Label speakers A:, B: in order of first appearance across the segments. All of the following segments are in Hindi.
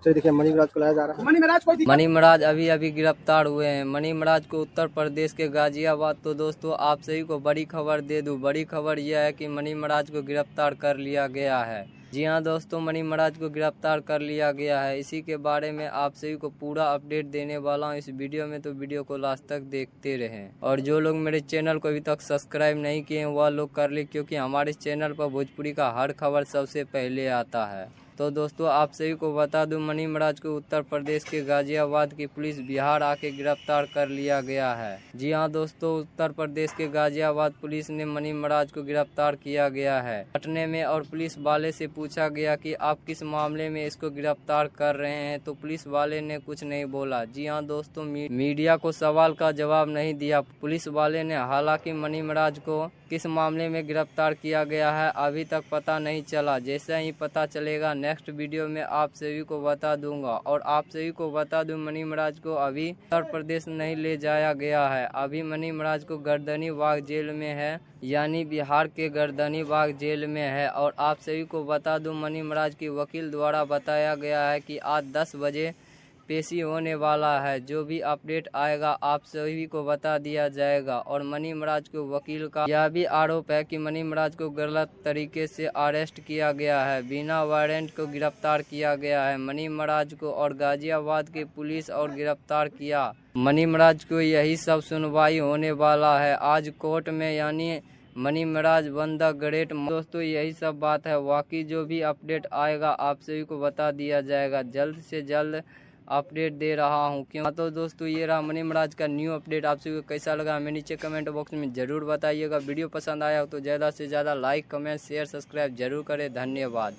A: तो देखिए मनी महाराज को लाया जा रहा है।
B: मनी महाराज अभी अभी गिरफ्तार हुए हैं। मनी महाराज को उत्तर प्रदेश के गाजियाबाद। तो दोस्तों आप सभी को बड़ी खबर दे दूं। बड़ी खबर यह है कि मनी महाराज को गिरफ्तार कर लिया गया है। जी हाँ दोस्तों, मनी महाराज को गिरफ्तार कर लिया गया है। इसी के बारे में आप सभी को पूरा अपडेट देने वाला हूँ इस वीडियो में, तो वीडियो को लास्ट तक देखते रहें। और जो लोग मेरे चैनल को अभी तक सब्सक्राइब नहीं किए हैं वह लोग कर ले, क्योंकि हमारे चैनल पर भोजपुरी का हर खबर सबसे पहले आता है। तो दोस्तों आप सभी को बता दूं, मनी महाराज को उत्तर प्रदेश के गाजियाबाद की पुलिस बिहार आके गिरफ्तार कर लिया गया है। जी हाँ दोस्तों, उत्तर प्रदेश के गाजियाबाद पुलिस ने मनी महाराज को गिरफ्तार किया गया है पटने में। और पुलिस वाले से पूछा गया कि आप किस मामले में इसको गिरफ्तार कर रहे हैं, तो पुलिस वाले ने कुछ नहीं बोला। जी हाँ दोस्तों, मीडिया को सवाल का जवाब नहीं दिया पुलिस वाले ने। हालांकि मनी महाराज को किस मामले में गिरफ्तार किया गया है अभी तक पता नहीं चला। जैसे ही पता चलेगा नेक्स्ट वीडियो में आप सभी को बता दूंगा। और आप सभी को बता दूं, मनी महाराज को अभी उत्तर प्रदेश नहीं ले जाया गया है। अभी मनी महाराज को गर्दनी बाग जेल में है, यानी बिहार के गर्दनी बाग जेल में है। और आप सभी को बता दूं, मनी महाराज की वकील द्वारा बताया गया है कि आज 10 बजे पेशी होने वाला है। जो भी अपडेट आएगा आप सभी को बता दिया जाएगा। और मनी महाराज के वकील का यह भी आरोप है कि मनी महाराज को गलत तरीके से अरेस्ट किया गया है, बिना वारंट को गिरफ्तार किया गया है मनी महाराज को। और गाजियाबाद की पुलिस और गिरफ्तार किया मनी महाराज को। यही सब सुनवाई होने वाला है आज कोर्ट में, यानी money Maharaj one the great. दोस्तों यही सब बात है, बाकी जो भी अपडेट आएगा आप सभी को बता दिया जाएगा। जल्द से जल्द अपडेट दे रहा हूँ क्यों। तो दोस्तों ये रहा मनी महाराज का न्यू अपडेट। आप सभी को कैसा लगा हमें नीचे कमेंट बॉक्स में ज़रूर बताइएगा। वीडियो पसंद आया हो तो ज़्यादा से ज़्यादा लाइक कमेंट शेयर सब्सक्राइब जरूर करें। धन्यवाद।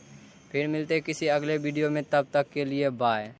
B: फिर मिलते हैं किसी अगले वीडियो में, तब तक के लिए बाय।